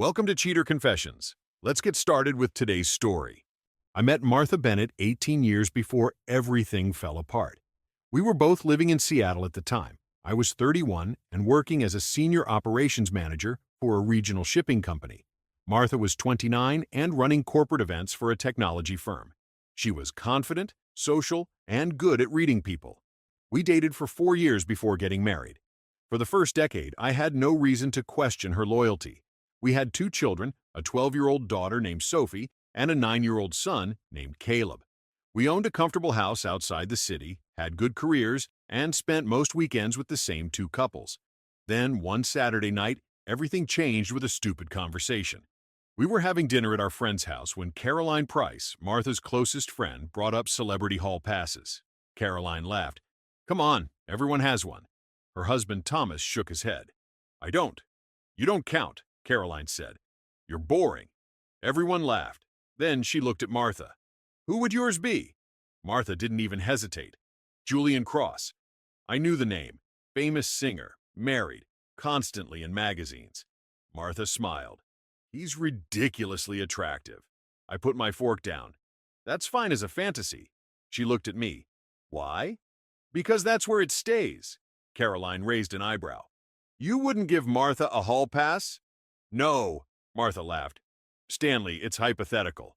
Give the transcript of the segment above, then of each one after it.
Welcome to Cheater Confessions. Let's get started with today's story. I met Martha Bennett 18 years before everything fell apart. We were both living in Seattle at the time. I was 31 and working as a senior operations manager for a regional shipping company. Martha was 29 and running corporate events for a technology firm. She was confident, social, and good at reading people. We dated for 4 years before getting married. For the first decade, I had no reason to question her loyalty. We had 2 children, a 12-year-old daughter named Sophie and a 9-year-old son named Caleb. We owned a comfortable house outside the city, had good careers, and spent most weekends with the same 2 couples. Then, one Saturday night, everything changed with a stupid conversation. We were having dinner at our friend's house when Caroline Price, Martha's closest friend, brought up celebrity hall passes. Caroline laughed. "Come on, everyone has one." Her husband Thomas shook his head. "I don't." "You don't count," Caroline said. "You're boring." Everyone laughed. Then she looked at Martha. "Who would yours be?" Martha didn't even hesitate. "Julian Cross." I knew the name. Famous singer, married, constantly in magazines. Martha smiled. "He's ridiculously attractive." I put my fork down. "That's fine as a fantasy." She looked at me. "Why?" "Because that's where it stays." Caroline raised an eyebrow. "You wouldn't give Martha a hall pass?" "No," Martha laughed. "Stanley, it's hypothetical."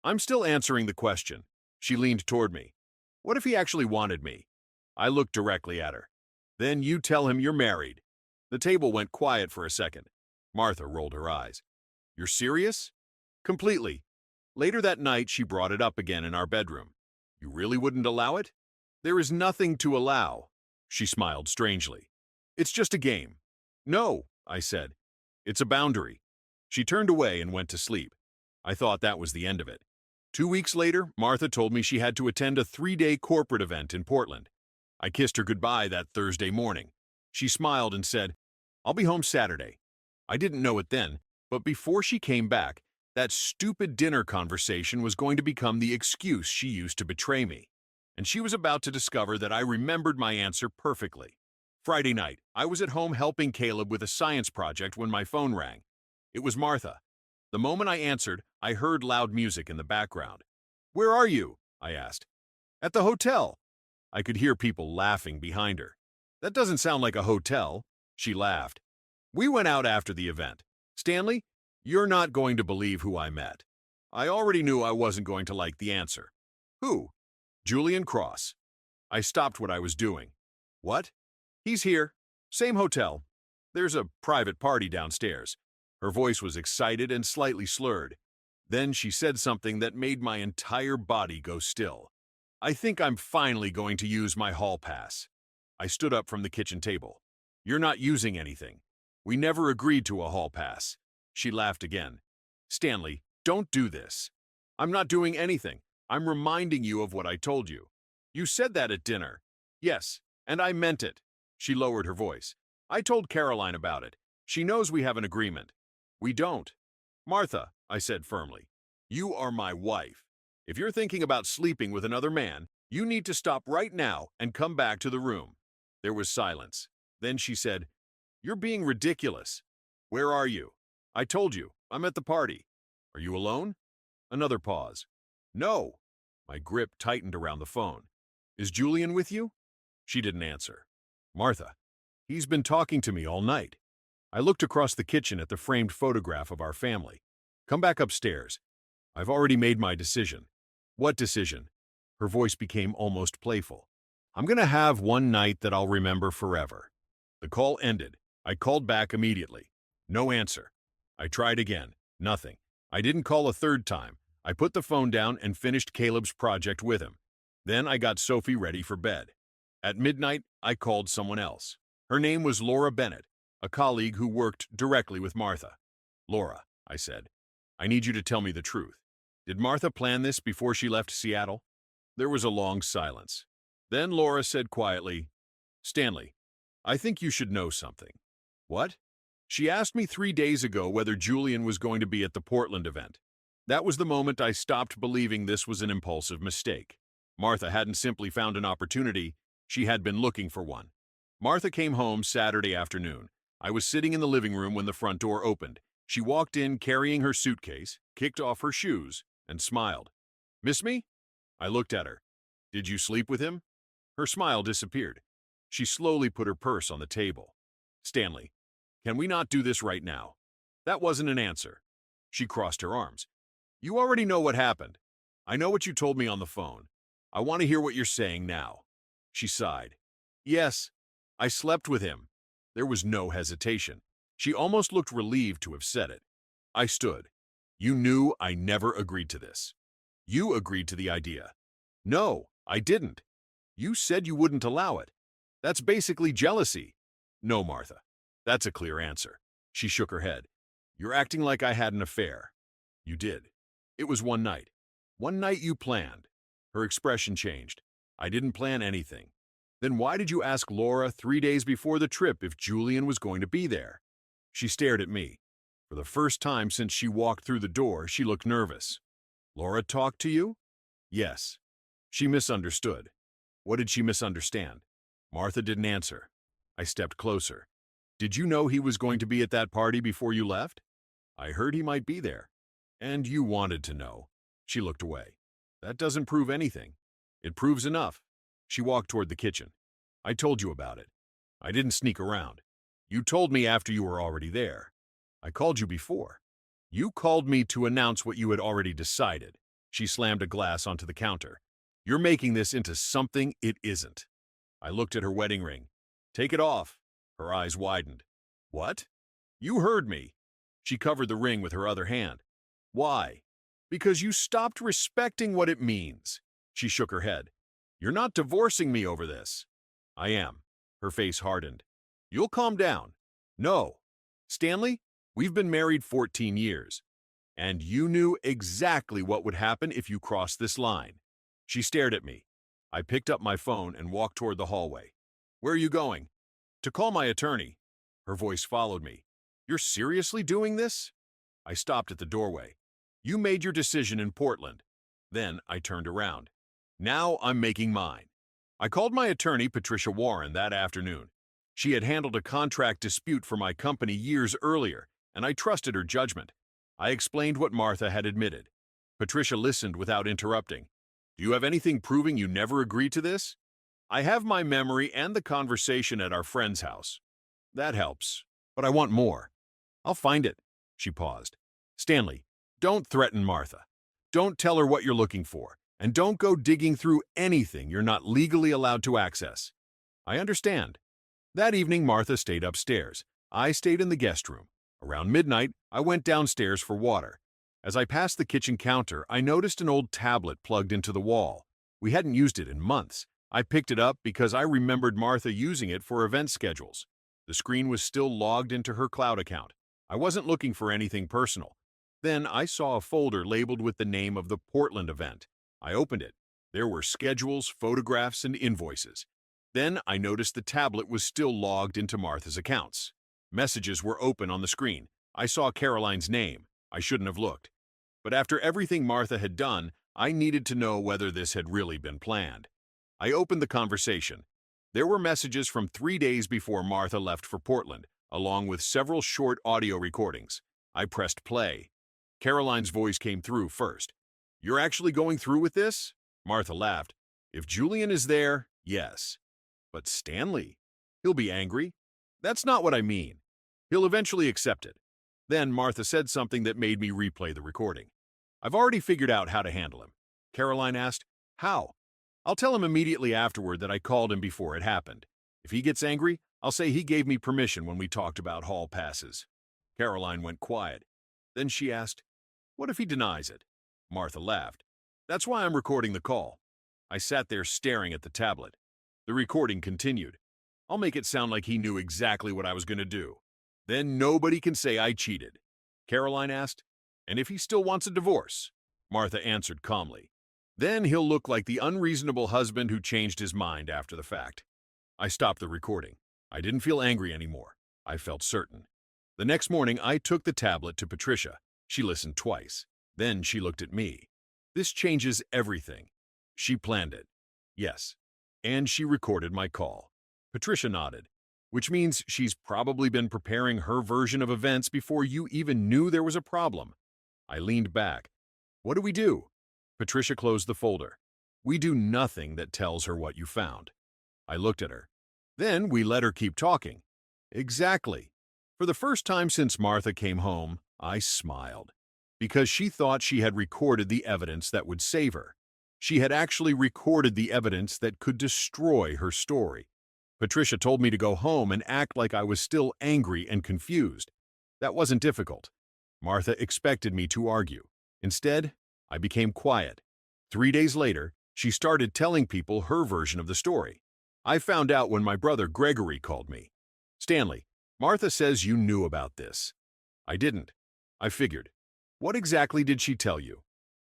"I'm still answering the question." She leaned toward me. "What if he actually wanted me?" I looked directly at her. "Then you tell him you're married." The table went quiet for a second. Martha rolled her eyes. "You're serious?" "Completely." Later that night, she brought it up again in our bedroom. "You really wouldn't allow it?" "There is nothing to allow." She smiled strangely. "It's just a game." "No," I said. "It's a boundary." She turned away and went to sleep. I thought that was the end of it. 2 weeks later, Martha told me she had to attend a 3-day corporate event in Portland. I kissed her goodbye that Thursday morning. She smiled and said, "I'll be home Saturday." I didn't know it then, but before she came back, that stupid dinner conversation was going to become the excuse she used to betray me. And she was about to discover that I remembered my answer perfectly. Friday night, I was at home helping Caleb with a science project when my phone rang. It was Martha. The moment I answered, I heard loud music in the background. "Where are you?" I asked. "At the hotel." I could hear people laughing behind her. "That doesn't sound like a hotel." She laughed. "We went out after the event. Stanley, you're not going to believe who I met." I already knew I wasn't going to like the answer. "Who?" "Julian Cross." I stopped what I was doing. "What?" "He's here. Same hotel. There's a private party downstairs." Her voice was excited and slightly slurred. Then she said something that made my entire body go still. "I think I'm finally going to use my hall pass." I stood up from the kitchen table. "You're not using anything. We never agreed to a hall pass." She laughed again. "Stanley, don't do this." "I'm not doing anything. I'm reminding you of what I told you." "You said that at dinner." "Yes, and I meant it." She lowered her voice. "I told Caroline about it. She knows we have an agreement." "We don't." "Martha," I said firmly, "you are my wife. If you're thinking about sleeping with another man, you need to stop right now and come back to the room." There was silence. Then she said, "You're being ridiculous." "Where are you?" "I told you. I'm at the party." "Are you alone?" Another pause. "No." My grip tightened around the phone. "Is Julian with you?" She didn't answer. "Martha, he's been talking to me all night." I looked across the kitchen at the framed photograph of our family. "Come back upstairs. I've already made my decision." "What decision?" Her voice became almost playful. "I'm going to have one night that I'll remember forever." The call ended. I called back immediately. No answer. I tried again. Nothing. I didn't call a third time. I put the phone down and finished Caleb's project with him. Then I got Sophie ready for bed. At midnight, I called someone else. Her name was Laura Bennett, a colleague who worked directly with Martha. "Laura," I said, "I need you to tell me the truth. Did Martha plan this before she left Seattle?" There was a long silence. Then Laura said quietly, "Stanley, I think you should know something." "What?" "She asked me 3 days ago whether Julian was going to be at the Portland event. That was the moment I stopped believing this was an impulsive mistake. Martha hadn't simply found an opportunity, she had been looking for one. Martha came home Saturday afternoon. I was sitting in the living room when the front door opened. She walked in carrying her suitcase, kicked off her shoes, and smiled. "Miss me?" I looked at her. "Did you sleep with him?" Her smile disappeared. She slowly put her purse on the table. "Stanley, can we not do this right now?" That wasn't an answer. She crossed her arms. "You already know what happened. I know what you told me on the phone. I want to hear what you're saying now." She sighed. "Yes, I slept with him." There was no hesitation. She almost looked relieved to have said it. I stood. "You knew I never agreed to this." "You agreed to the idea." "No, I didn't. You said you wouldn't allow it. That's basically jealousy." "No, Martha. That's a clear answer." She shook her head. "You're acting like I had an affair." "You did. It was one night. One night you planned." Her expression changed. "I didn't plan anything." "Then why did you ask Laura 3 days before the trip if Julian was going to be there?" She stared at me. For the first time since she walked through the door, she looked nervous. "Laura talked to you?" "Yes." She misunderstood. What did she misunderstand? Martha didn't answer. I stepped closer. "Did you know he was going to be at that party before you left?" "I heard he might be there." "And you wanted to know." She looked away. "That doesn't prove anything." "It proves enough." She walked toward the kitchen. "I told you about it. I didn't sneak around. You told me after you were already there. I called you before. You called me to announce what you had already decided." She slammed a glass onto the counter. "You're making this into something it isn't." I looked at her wedding ring. "Take it off." Her eyes widened. "What?" "You heard me." She covered the ring with her other hand. "Why?" "Because you stopped respecting what it means." She shook her head. "You're not divorcing me over this." "I am." Her face hardened. "You'll calm down." "No. Stanley, we've been married 14 years. And you knew exactly what would happen if you crossed this line." She stared at me. I picked up my phone and walked toward the hallway. "Where are you going?" "To call my attorney." Her voice followed me. "You're seriously doing this?" I stopped at the doorway. "You made your decision in Portland." Then I turned around. "Now I'm making mine." I called my attorney, Patricia Warren, that afternoon. She had handled a contract dispute for my company years earlier, and I trusted her judgment. I explained what Martha had admitted. Patricia listened without interrupting. "Do you have anything proving you never agreed to this?" "I have my memory and the conversation at our friend's house." "That helps. But I want more." "I'll find it." She paused. "Stanley, don't threaten Martha. Don't tell her what you're looking for, and don't go digging through anything you're not legally allowed to access." "I understand." That evening, Martha stayed upstairs. I stayed in the guest room. Around midnight, I went downstairs for water. As I passed the kitchen counter, I noticed an old tablet plugged into the wall. We hadn't used it in months. I picked it up because I remembered Martha using it for event schedules. The screen was still logged into her cloud account. I wasn't looking for anything personal. Then I saw a folder labeled with the name of the Portland event. I opened it. There were schedules, photographs, and invoices. Then I noticed the tablet was still logged into Martha's accounts. Messages were open on the screen. I saw Caroline's name. I shouldn't have looked. But after everything Martha had done, I needed to know whether this had really been planned. I opened the conversation. There were messages from 3 days before Martha left for Portland, along with several short audio recordings. I pressed play. Caroline's voice came through first. "You're actually going through with this?" Martha laughed. "If Julian is there, yes. But Stanley, he'll be angry." "That's not what I mean. He'll eventually accept it." Then Martha said something that made me replay the recording. "I've already figured out how to handle him." Caroline asked, "How?" "I'll tell him immediately afterward that I called him before it happened. If he gets angry, I'll say he gave me permission when we talked about hall passes." Caroline went quiet. Then she asked, "What if he denies it?" Martha laughed. "That's why I'm recording the call." I sat there staring at the tablet. The recording continued. "I'll make it sound like he knew exactly what I was going to do. Then nobody can say I cheated." Caroline asked, "And if he still wants a divorce?" Martha answered calmly. "Then he'll look like the unreasonable husband who changed his mind after the fact." I stopped the recording. I didn't feel angry anymore. I felt certain. The next morning, I took the tablet to Patricia. She listened twice. Then she looked at me. "This changes everything." She planned it. Yes. And she recorded my call. Patricia nodded. which means she's probably been preparing her version of events before you even knew there was a problem. I leaned back. What do we do? Patricia closed the folder. We do nothing that tells her what you found. I looked at her. Then we let her keep talking. Exactly. For the first time since Martha came home, I smiled. Because she thought she had recorded the evidence that would save her. She had actually recorded the evidence that could destroy her story. Patricia told me to go home and act like I was still angry and confused. That wasn't difficult. Martha expected me to argue. Instead, I became quiet. 3 days later, she started telling people her version of the story. I found out when my brother Gregory called me. Stanley, Martha says you knew about this. I didn't. I figured. What exactly did she tell you?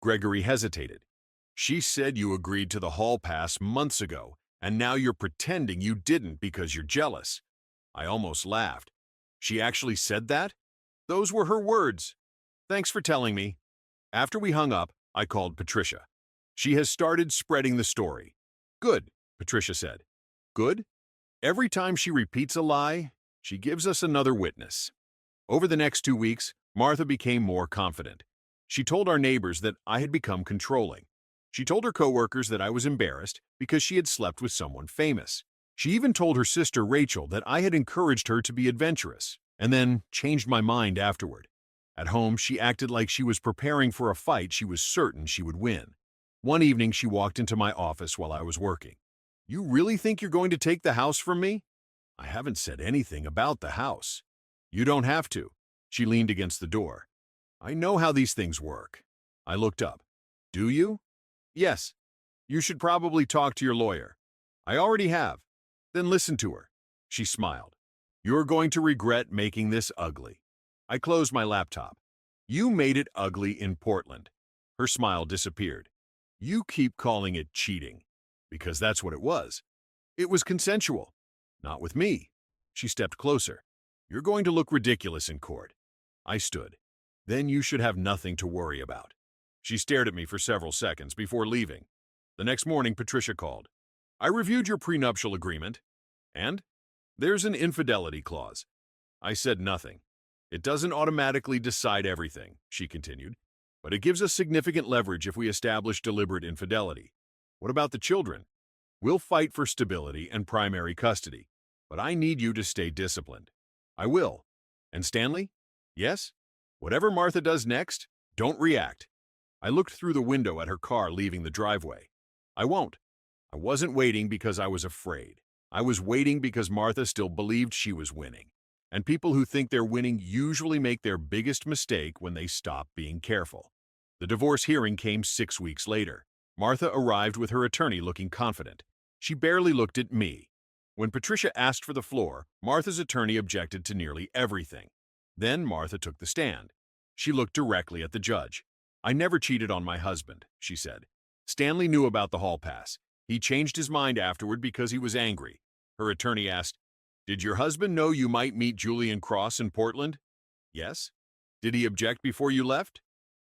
Gregory hesitated. She said you agreed to the hall pass months ago, and now you're pretending you didn't because you're jealous. I almost laughed. She actually said that? Those were her words. Thanks for telling me. After we hung up, I called Patricia. She has started spreading the story. Good, Patricia said. Good? Every time she repeats a lie, she gives us another witness. Over the next 2 weeks, Martha became more confident. She told our neighbors that I had become controlling. She told her coworkers that I was embarrassed because she had slept with someone famous. She even told her sister Rachel that I had encouraged her to be adventurous, and then changed my mind afterward. At home, she acted like she was preparing for a fight she was certain she would win. One evening, she walked into my office while I was working. You really think you're going to take the house from me? I haven't said anything about the house. You don't have to. She leaned against the door. I know how these things work. I looked up. Do you? Yes. You should probably talk to your lawyer. I already have. Then listen to her. She smiled. You're going to regret making this ugly. I closed my laptop. You made it ugly in Portland. Her smile disappeared. You keep calling it cheating, because that's what it was. It was consensual. Not with me. She stepped closer. You're going to look ridiculous in court. I stood. Then you should have nothing to worry about. She stared at me for several seconds before leaving. The next morning, Patricia called. I reviewed your prenuptial agreement. And? There's an infidelity clause. I said nothing. It doesn't automatically decide everything, she continued, but it gives us significant leverage if we establish deliberate infidelity. What about the children? We'll fight for stability and primary custody, but I need you to stay disciplined. I will. And Stanley? Yes? Whatever Martha does next, don't react. I looked through the window at her car leaving the driveway. I won't. I wasn't waiting because I was afraid. I was waiting because Martha still believed she was winning. And people who think they're winning usually make their biggest mistake when they stop being careful. The divorce hearing came 6 weeks later. Martha arrived with her attorney looking confident. She barely looked at me. When Patricia asked for the floor, Martha's attorney objected to nearly everything. Then Martha took the stand. She looked directly at the judge. I never cheated on my husband, she said. Stanley knew about the hall pass. He changed his mind afterward because he was angry. Her attorney asked, Did your husband know you might meet Julian Cross in Portland? Yes. Did he object before you left?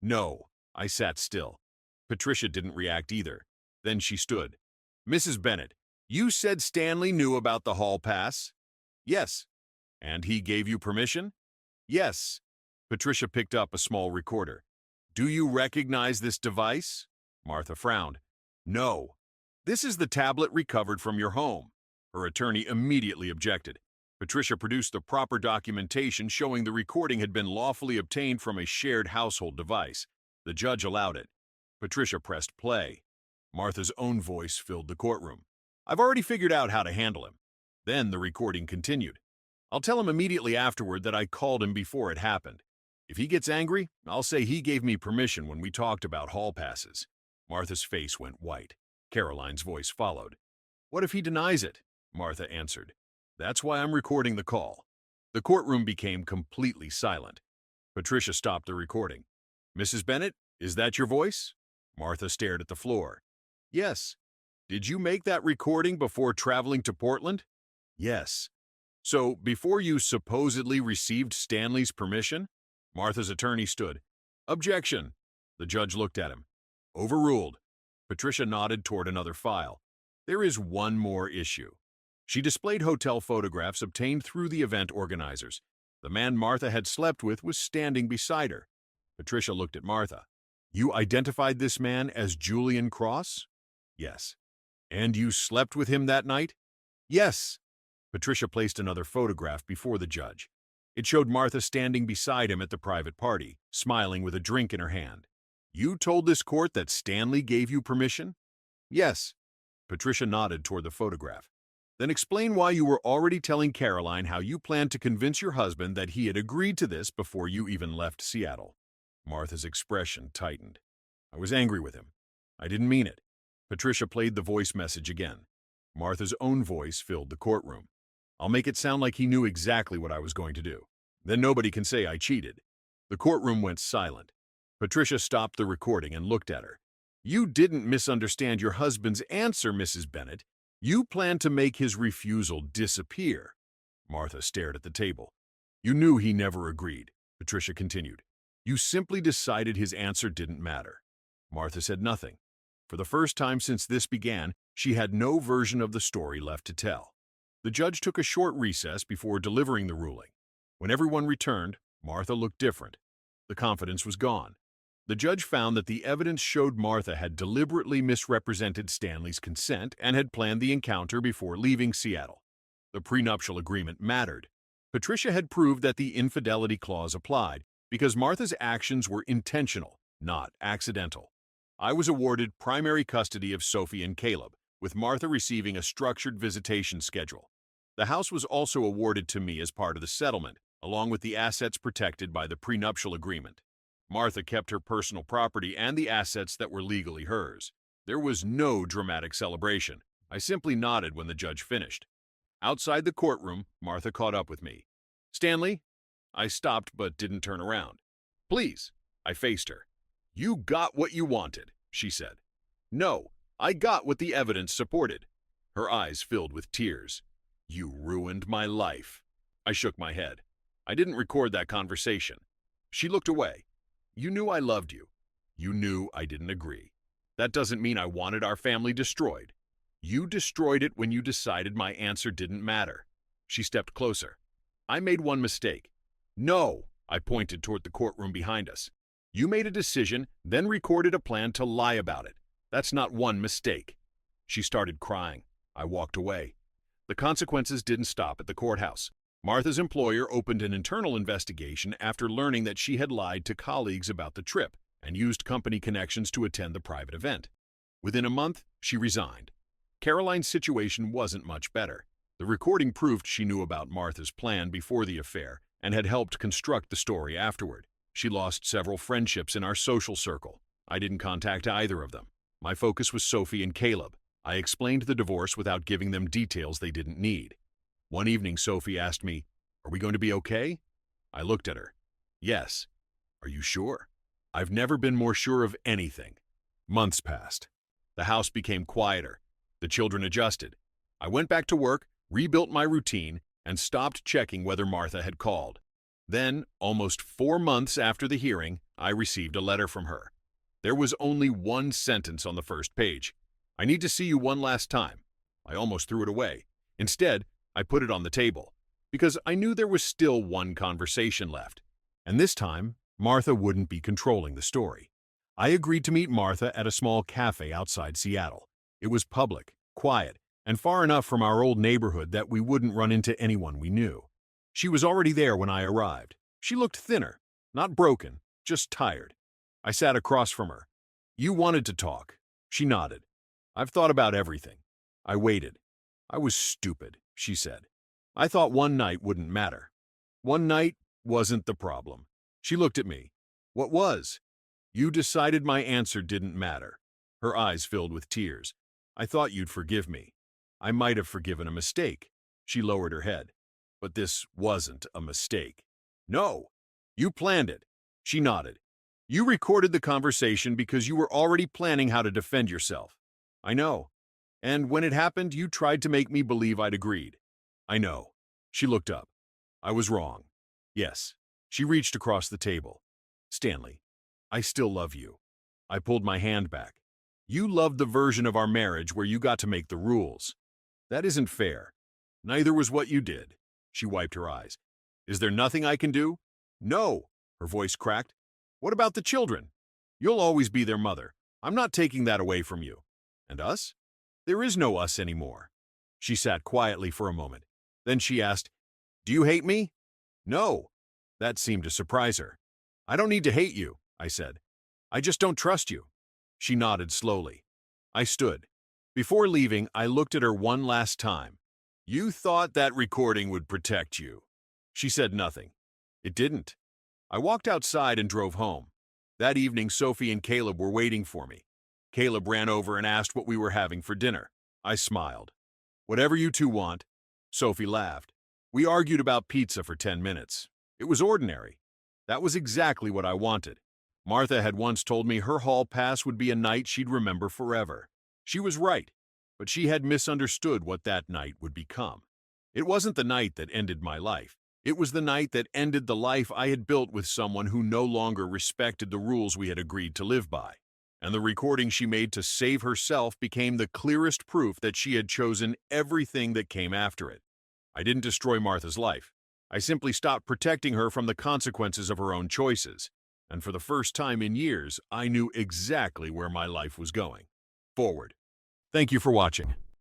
No. I sat still. Patricia didn't react either. Then she stood. Mrs. Bennett, you said Stanley knew about the hall pass? Yes. And he gave you permission? Yes. Patricia picked up a small recorder. Do you recognize this device? Martha frowned. No. This is the tablet recovered from your home. Her attorney immediately objected. Patricia produced the proper documentation showing the recording had been lawfully obtained from a shared household device. The judge allowed it. Patricia pressed play. Martha's own voice filled the courtroom. I've already figured out how to handle him. Then the recording continued. I'll tell him immediately afterward that I called him before it happened. If he gets angry, I'll say he gave me permission when we talked about hall passes. Martha's face went white. Caroline's voice followed. What if he denies it? Martha answered. That's why I'm recording the call. The courtroom became completely silent. Patricia stopped the recording. Mrs. Bennett, is that your voice? Martha stared at the floor. Yes. Did you make that recording before traveling to Portland? Yes. So, before you supposedly received Stanley's permission? Martha's attorney stood. Objection. The judge looked at him. Overruled. Patricia nodded toward another file. There is one more issue. She displayed hotel photographs obtained through the event organizers. The man Martha had slept with was standing beside her. Patricia looked at Martha. You identified this man as Julian Cross? Yes. And you slept with him that night? Yes. Patricia placed another photograph before the judge. It showed Martha standing beside him at the private party, smiling with a drink in her hand. You told this court that Stanley gave you permission? Yes. Patricia nodded toward the photograph. Then explain why you were already telling Caroline how you planned to convince your husband that he had agreed to this before you even left Seattle. Martha's expression tightened. I was angry with him. I didn't mean it. Patricia played the voice message again. Martha's own voice filled the courtroom. I'll make it sound like he knew exactly what I was going to do. Then nobody can say I cheated. The courtroom went silent. Patricia stopped the recording and looked at her. You didn't misunderstand your husband's answer, Mrs. Bennett. You planned to make his refusal disappear. Martha stared at the table. You knew he never agreed, Patricia continued. You simply decided his answer didn't matter. Martha said nothing. For the first time since this began, she had no version of the story left to tell. The judge took a short recess before delivering the ruling. When everyone returned, Martha looked different. The confidence was gone. The judge found that the evidence showed Martha had deliberately misrepresented Stanley's consent and had planned the encounter before leaving Seattle. The prenuptial agreement mattered. Patricia had proved that the infidelity clause applied because Martha's actions were intentional, not accidental. I was awarded primary custody of Sophie and Caleb, with Martha receiving a structured visitation schedule. The house was also awarded to me as part of the settlement, along with the assets protected by the prenuptial agreement. Martha kept her personal property and the assets that were legally hers. There was no dramatic celebration. I simply nodded when the judge finished. Outside the courtroom, Martha caught up with me. Stanley? I stopped but didn't turn around. Please, I faced her. You got what you wanted, she said. No, I got what the evidence supported. Her eyes filled with tears. You ruined my life. I shook my head. I didn't record that conversation. She looked away. You knew I loved you. You knew I didn't agree. That doesn't mean I wanted our family destroyed. You destroyed it when you decided my answer didn't matter. She stepped closer. I made one mistake. No, I pointed toward the courtroom behind us. You made a decision, then recorded a plan to lie about it. That's not one mistake. She started crying. I walked away. The consequences didn't stop at the courthouse. Martha's employer opened an internal investigation after learning that she had lied to colleagues about the trip and used company connections to attend the private event. Within a month, she resigned. Caroline's situation wasn't much better. The recording proved she knew about Martha's plan before the affair and had helped construct the story afterward. She lost several friendships in our social circle. I didn't contact either of them. My focus was Sophie and Caleb. I explained the divorce without giving them details they didn't need. One evening, Sophie asked me, "Are we going to be okay?" I looked at her. Yes. Are you sure? I've never been more sure of anything. Months passed. The house became quieter. The children adjusted. I went back to work, rebuilt my routine, and stopped checking whether Martha had called. Then, almost 4 months after the hearing, I received a letter from her. There was only one sentence on the first page. I need to see you one last time. I almost threw it away. Instead, I put it on the table, because I knew there was still one conversation left. And this time, Martha wouldn't be controlling the story. I agreed to meet Martha at a small cafe outside Seattle. It was public, quiet, and far enough from our old neighborhood that we wouldn't run into anyone we knew. She was already there when I arrived. She looked thinner, not broken, just tired. I sat across from her. You wanted to talk. She nodded. I've thought about everything. I waited. I was stupid, she said. I thought one night wouldn't matter. One night wasn't the problem. She looked at me. What was? You decided my answer didn't matter. Her eyes filled with tears. I thought you'd forgive me. I might have forgiven a mistake. She lowered her head. But this wasn't a mistake. No, you planned it. She nodded. You recorded the conversation because you were already planning how to defend yourself. I know. And when it happened, you tried to make me believe I'd agreed. I know. She looked up. I was wrong. Yes. She reached across the table. Stanley, I still love you. I pulled my hand back. You loved the version of our marriage where you got to make the rules. That isn't fair. Neither was what you did. She wiped her eyes. Is there nothing I can do? No, her voice cracked. What about the children? You'll always be their mother. I'm not taking that away from you. And us? There is no us anymore. She sat quietly for a moment. Then she asked, Do you hate me? No. That seemed to surprise her. I don't need to hate you, I said. I just don't trust you. She nodded slowly. I stood. Before leaving, I looked at her one last time. You thought that recording would protect you. She said nothing. It didn't. I walked outside and drove home. That evening, Sophie and Caleb were waiting for me. Caleb ran over and asked what we were having for dinner. I smiled. Whatever you two want. Sophie laughed. We argued about pizza for 10 minutes. It was ordinary. That was exactly what I wanted. Martha had once told me her hall pass would be a night she'd remember forever. She was right, but she had misunderstood what that night would become. It wasn't the night that ended my life. It was the night that ended the life I had built with someone who no longer respected the rules we had agreed to live by. And the recording she made to save herself became the clearest proof that she had chosen everything that came after it. I didn't destroy Martha's life. I simply stopped protecting her from the consequences of her own choices. And for the first time in years, I knew exactly where my life was going. Forward. Thank you for watching.